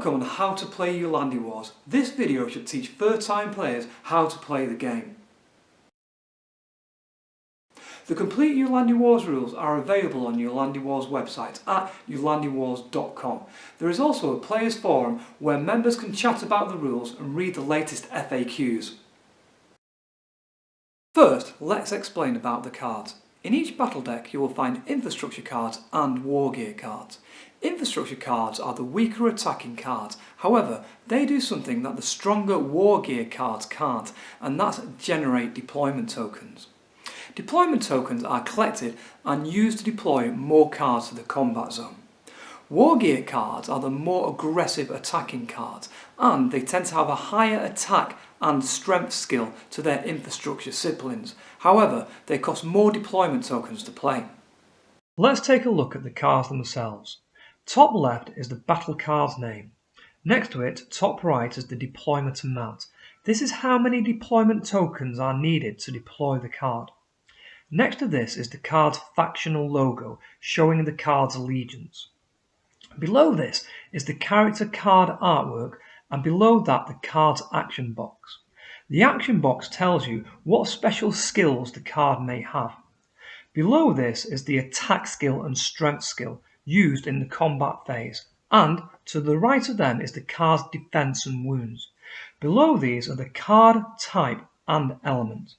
Welcome on How to Play Ulandi Wars. This video should teach third-time players how to play the game. The complete Ulandi Wars rules are available on Ulandi Wars website at ulandiwars.com. There is also a players forum where members can chat about the rules and read the latest FAQs. First, let's explain about the cards. In each battle deck you will find infrastructure cards and war gear cards. Infrastructure cards are the weaker attacking cards, however they do something that the stronger war gear cards can't, and that's generate deployment tokens. Deployment tokens are collected and used to deploy more cards to the combat zone. War gear cards are the more aggressive attacking cards, and they tend to have a higher attack and strength skill to their infrastructure siblings. However, they cost more deployment tokens to play. Let's take a look at the cards themselves. Top left is the battle card's name. Next to it, top right, is the deployment amount. This is how many deployment tokens are needed to deploy the card. Next to this is the card's factional logo, showing the card's allegiance. Below this is the character card artwork, and below that the card's action box. The action box tells you what special skills the card may have. Below this is the attack skill and strength skill used in the combat phase, and to the right of them is the card's defense and wounds. Below these are the card type and element.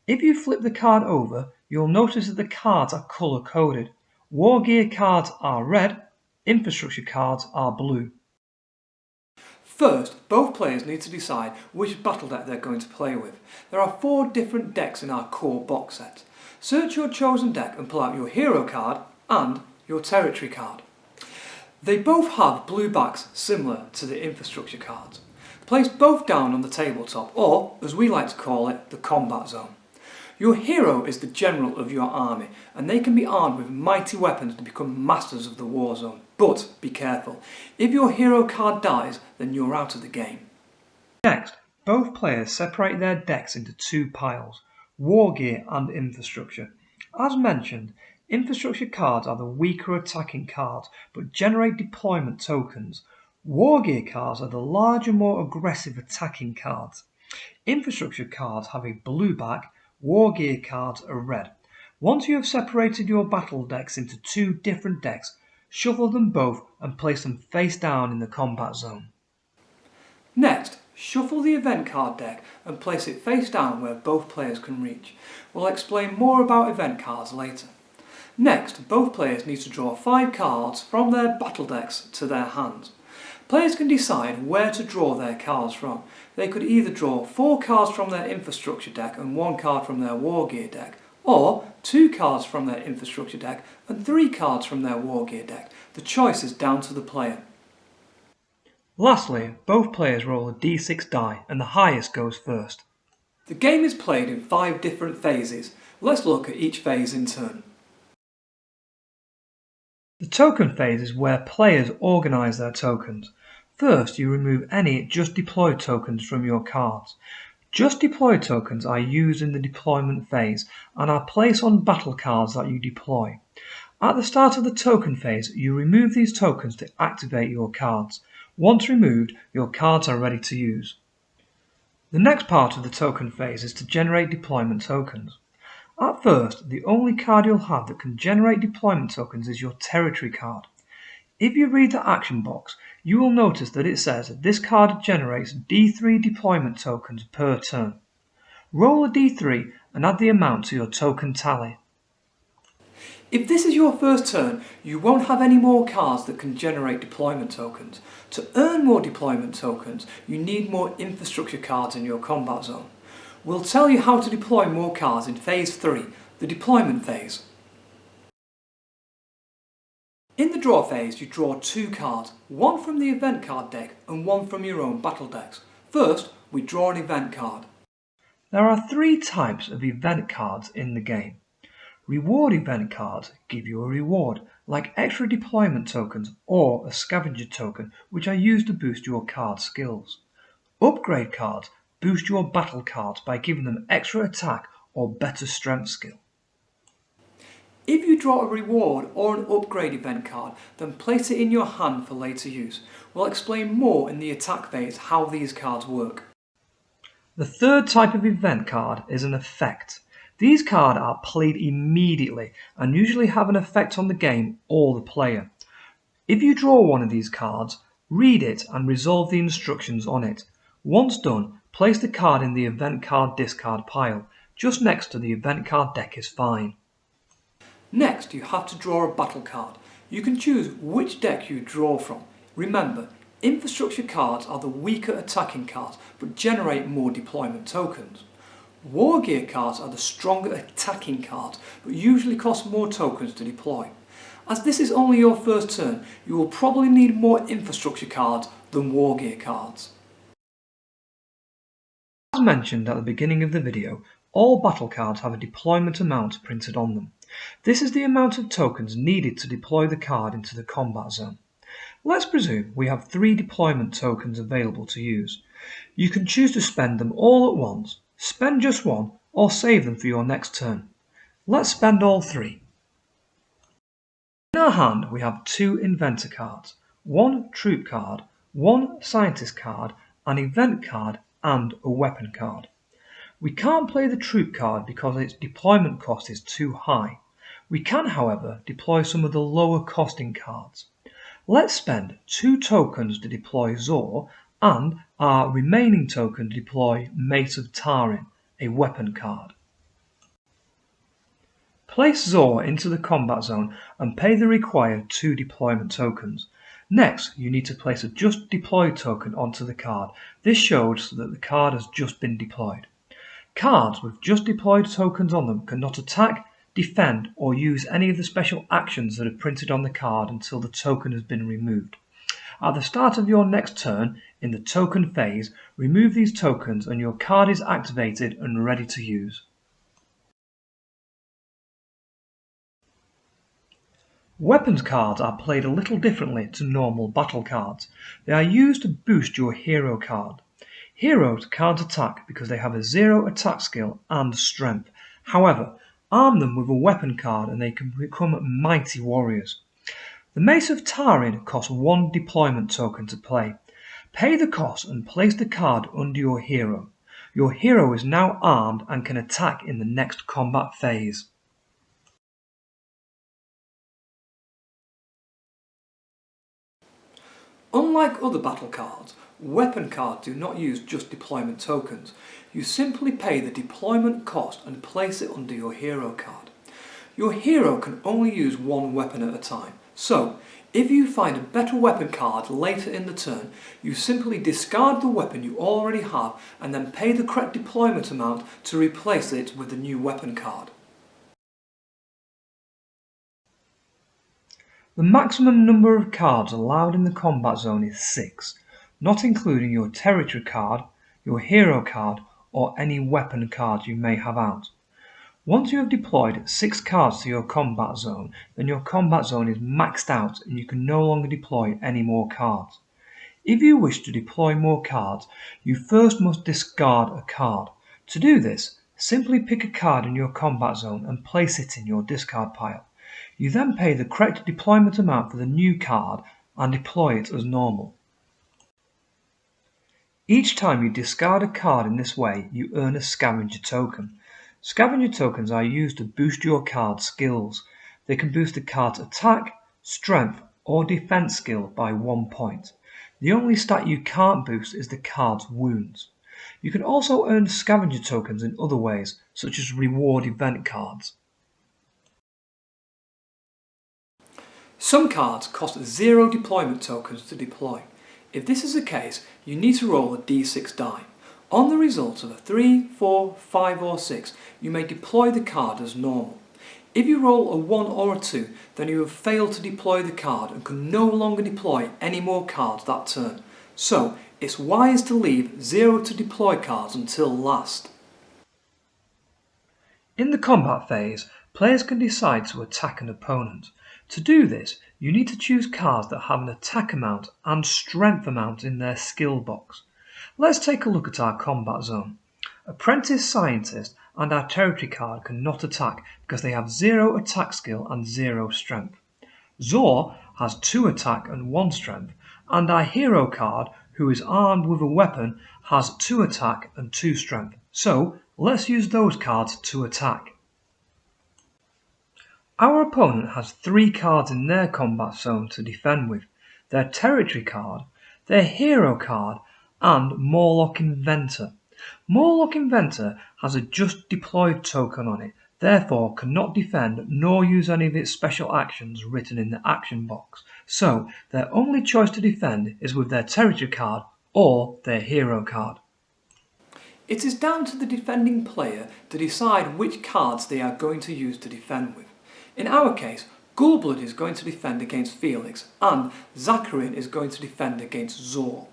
If you flip the card over, you'll notice that the cards are color coded. War gear cards are red, infrastructure cards are blue. First, both players need to decide which battle deck they're going to play with. There are 4 different decks in our core box set. Search your chosen deck and pull out your hero card and your territory card. They both have blue backs similar to the infrastructure cards. Place both down on the tabletop, or as we like to call it, the combat zone. Your hero is the general of your army, and they can be armed with mighty weapons to become masters of the war zone. But be careful, if your hero card dies, then you're out of the game. Next, both players separate their decks into 2 piles, war gear and infrastructure. As mentioned, infrastructure cards are the weaker attacking cards, but generate deployment tokens. War gear cards are the larger, more aggressive attacking cards. Infrastructure cards have a blue back, war gear cards are red. Once you have separated your battle decks into 2 different decks, shuffle them both and place them face down in the combat zone. Next, shuffle the event card deck and place it face down where both players can reach. We'll explain more about event cards later. Next, both players need to draw 5 cards from their battle decks to their hands. Players can decide where to draw their cards from. They could either draw 4 cards from their infrastructure deck and 1 card from their war gear deck, or 2 cards from their infrastructure deck and 3 cards from their war gear deck. The choice is down to the player. Lastly, both players roll a d6 die and the highest goes first. The game is played in 5 different phases. Let's look at each phase in turn. The token phase is where players organise their tokens. First, you remove any just deployed tokens from your cards. Just deployed tokens are used in the deployment phase and are placed on battle cards that you deploy. At the start of the token phase, you remove these tokens to activate your cards. Once removed, your cards are ready to use. The next part of the token phase is to generate deployment tokens. At first, the only card you'll have that can generate deployment tokens is your territory card. If you read the action box, you will notice that it says that this card generates D3 deployment tokens per turn. Roll a D3 and add the amount to your token tally. If this is your first turn, you won't have any more cards that can generate deployment tokens. To earn more deployment tokens, you need more infrastructure cards in your combat zone. We'll tell you how to deploy more cards in Phase 3, the deployment phase. In the draw phase, you draw 2 cards, 1 from the event card deck and 1 from your own battle decks. First, we draw an event card. There are 3 types of event cards in the game. Reward event cards give you a reward, like extra deployment tokens or a scavenger token, which are used to boost your card skills. Upgrade cards boost your battle cards by giving them extra attack or better strength skill. If you draw a reward or an upgrade event card, then place it in your hand for later use. We'll explain more in the attack phase how these cards work. The third type of event card is an effect. These cards are played immediately and usually have an effect on the game or the player. If you draw one of these cards, read it and resolve the instructions on it. Once done, place the card in the event card discard pile. Just next to the event card deck is fine. Next, you have to draw a battle card. You can choose which deck you draw from. Remember, infrastructure cards are the weaker attacking cards but generate more deployment tokens. War gear cards are the stronger attacking cards but usually cost more tokens to deploy. As this is only your first turn, you will probably need more infrastructure cards than war gear cards. As mentioned at the beginning of the video, all battle cards have a deployment amount printed on them. This is the amount of tokens needed to deploy the card into the combat zone. Let's presume we have 3 deployment tokens available to use. You can choose to spend them all at once, spend just one, or save them for your next turn. Let's spend all 3. In our hand we have 2 inventor cards, 1 troop card, 1 scientist card, an event card and a weapon card. We can't play the troop card because its deployment cost is too high. We can, however, deploy some of the lower costing cards. Let's spend 2 tokens to deploy Zor and our remaining token to deploy Mace of Tarim, a weapon card. Place Zor into the combat zone and pay the required 2 deployment tokens. Next, you need to place a just deployed token onto the card. This shows that the card has just been deployed. Cards with just deployed tokens on them cannot attack, defend, or use any of the special actions that are printed on the card until the token has been removed. At the start of your next turn, in the token phase, remove these tokens and your card is activated and ready to use. Weapons cards are played a little differently to normal battle cards. They are used to boost your hero card. Heroes can't attack because they have a 0 attack skill and strength. However, arm them with a weapon card and they can become mighty warriors. The Mace of Tarim costs 1 deployment token to play. Pay the cost and place the card under your hero. Your hero is now armed and can attack in the next combat phase. Unlike other battle cards, weapon cards do not use just deployment tokens. You simply pay the deployment cost and place it under your hero card. Your hero can only use 1 weapon at a time, so if you find a better weapon card later in the turn, you simply discard the weapon you already have and then pay the correct deployment amount to replace it with the new weapon card. The maximum number of cards allowed in the combat zone is 6, not including your territory card, your hero card, or any weapon cards you may have out. Once you have deployed 6 cards to your combat zone, then your combat zone is maxed out and you can no longer deploy any more cards. If you wish to deploy more cards, you first must discard a card. To do this, simply pick a card in your combat zone and place it in your discard pile. You then pay the correct deployment amount for the new card and deploy it as normal. Each time you discard a card in this way, you earn a scavenger token. Scavenger tokens are used to boost your card's skills. They can boost the card's attack, strength, or defense skill by 1 point. The only stat you can't boost is the card's wounds. You can also earn scavenger tokens in other ways, such as reward event cards. Some cards cost 0 deployment tokens to deploy. If this is the case, you need to roll a d6 die. On the result of a 3, 4, 5 or 6, you may deploy the card as normal. If you roll a 1 or a 2, then you have failed to deploy the card and can no longer deploy any more cards that turn. So, it's wise to leave 0 to deploy cards until last. In the combat phase, players can decide to attack an opponent. To do this, you need to choose cards that have an attack amount and strength amount in their skill box. Let's take a look at our combat zone. Apprentice Scientist and our territory card cannot attack because they have 0 attack skill and 0 strength. Zor has 2 attack and 1 strength, and our hero card, who is armed with a weapon, has 2 attack and 2 strength. So let's use those cards to attack. Our opponent has 3 cards in their combat zone to defend with: their territory card, their hero card, and Morlock Inventor. Morlock Inventor has a just deployed token on it, therefore cannot defend nor use any of its special actions written in the action box, so their only choice to defend is with their territory card or their hero card. It is down to the defending player to decide which cards they are going to use to defend with. In our case, Gulblood is going to defend against Felix and Zacharian is going to defend against Zor.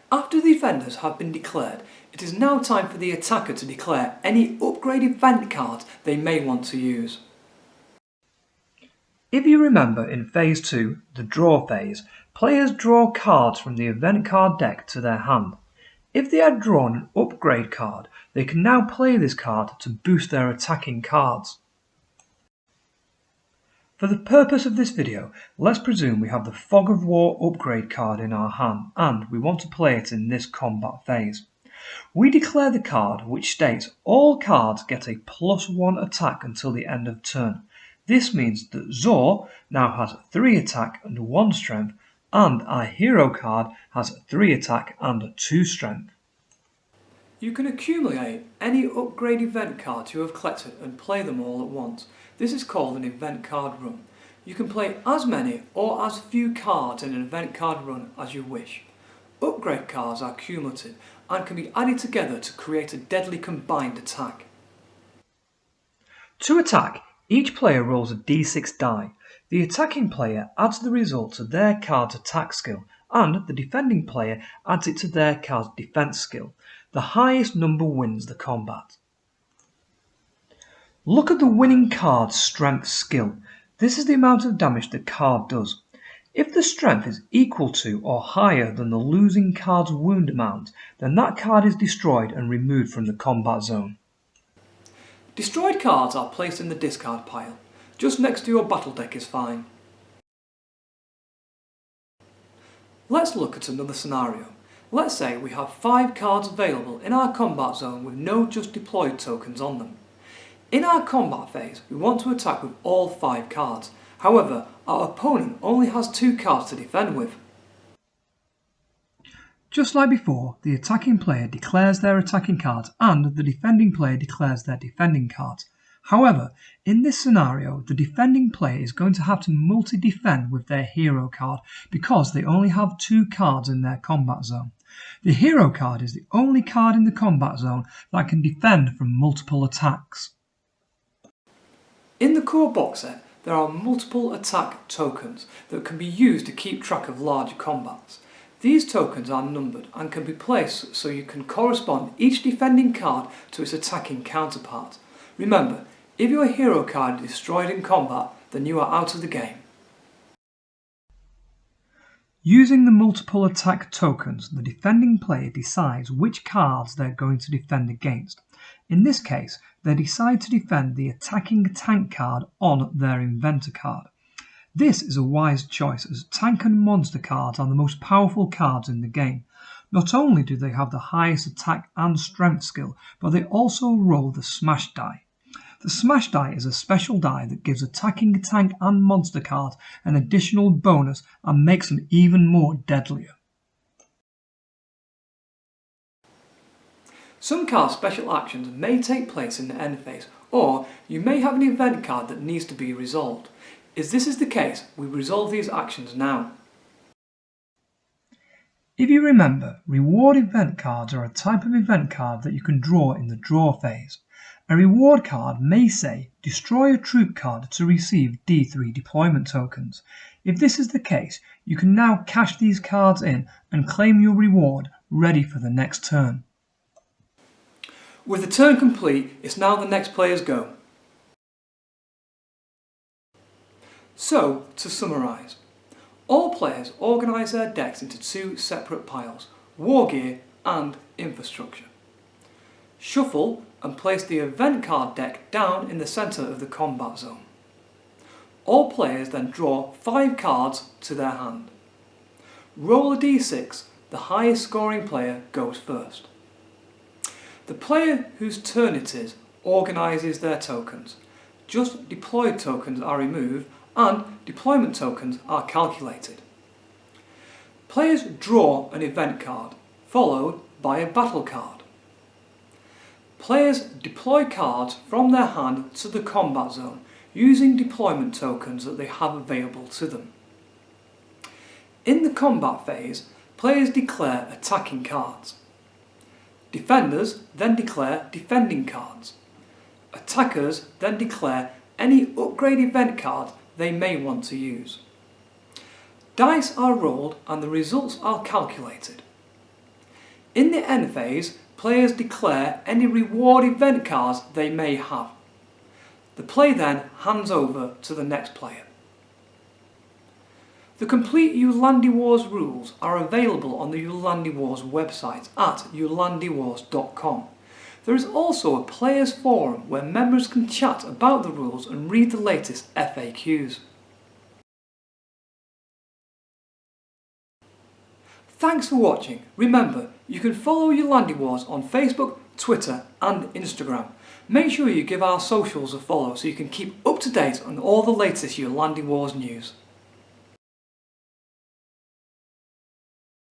After the defenders have been declared, it is now time for the attacker to declare any upgrade event cards they may want to use. If you remember in Phase 2, the draw phase, players draw cards from the event card deck to their hand. If they had drawn an upgrade card, they can now play this card to boost their attacking cards. For the purpose of this video, let's presume we have the Fog of War upgrade card in our hand and we want to play it in this combat phase. We declare the card which states all cards get a +1 attack until the end of turn. This means that Zor now has 3 attack and 1 strength, and our hero card has 3 attack and 2 strength. You can accumulate any upgrade event cards you have collected and play them all at once. This is called an event card run. You can play as many or as few cards in an event card run as you wish. Upgrade cards are cumulative and can be added together to create a deadly combined attack. To attack, each player rolls a d6 die. The attacking player adds the result to their card's attack skill, and the defending player adds it to their card's defense skill. The highest number wins the combat. Look at the winning card's strength skill. This is the amount of damage the card does. If the strength is equal to or higher than the losing card's wound amount, then that card is destroyed and removed from the combat zone. Destroyed cards are placed in the discard pile. Just next to your battle deck is fine. Let's look at another scenario. Let's say we have 5 cards available in our combat zone with no just deployed tokens on them. In our combat phase, we want to attack with all 5 cards. However, our opponent only has 2 cards to defend with. Just like before, the attacking player declares their attacking cards and the defending player declares their defending cards. However, in this scenario, the defending player is going to have to multi-defend with their hero card because they only have 2 cards in their combat zone. The hero card is the only card in the combat zone that can defend from multiple attacks. In the core box set, there are multiple attack tokens that can be used to keep track of larger combats. These tokens are numbered and can be placed so you can correspond each defending card to its attacking counterpart. Remember, if your hero card is destroyed in combat, then you are out of the game. Using the multiple attack tokens, the defending player decides which cards they're going to defend against. In this case, they decide to defend the attacking tank card on their inventor card. This is a wise choice as tank and monster cards are the most powerful cards in the game. Not only do they have the highest attack and strength skill, but they also roll the smash die. The smash die is a special die that gives attacking tank and monster cards an additional bonus and makes them even more deadlier. Some card special actions may take place in the end phase, or you may have an event card that needs to be resolved. If this is the case, we resolve these actions now. If you remember, reward event cards are a type of event card that you can draw in the draw phase. A reward card may say, destroy a troop card to receive D3 deployment tokens. If this is the case, you can now cash these cards in and claim your reward ready for the next turn. With the turn complete, it's now the next player's go. So, to summarise, all players organise their decks into 2 separate piles, War Gear and Infrastructure. Shuffle and place the event card deck down in the centre of the combat zone. All players then draw 5 cards to their hand. roll a d6, the highest scoring player goes first. The player whose turn it is organises their tokens. Just deployed tokens are removed and deployment tokens are calculated. Players draw an event card, followed by a battle card. Players deploy cards from their hand to the combat zone using deployment tokens that they have available to them. In the combat phase, players declare attacking cards. Defenders then declare defending cards. Attackers then declare any upgrade event cards they may want to use. Dice are rolled and the results are calculated. In the end phase, players declare any reward event cards they may have. The play then hands over to the next player. The complete Ulandi Wars rules are available on the Ulandi Wars website at ulandiwars.com. There is also a players forum where members can chat about the rules and read the latest FAQs. Thanks for watching. Remember, you can follow Ulandi Wars on Facebook, Twitter and Instagram. Make sure you give our socials a follow so you can keep up to date on all the latest Ulandi Wars news.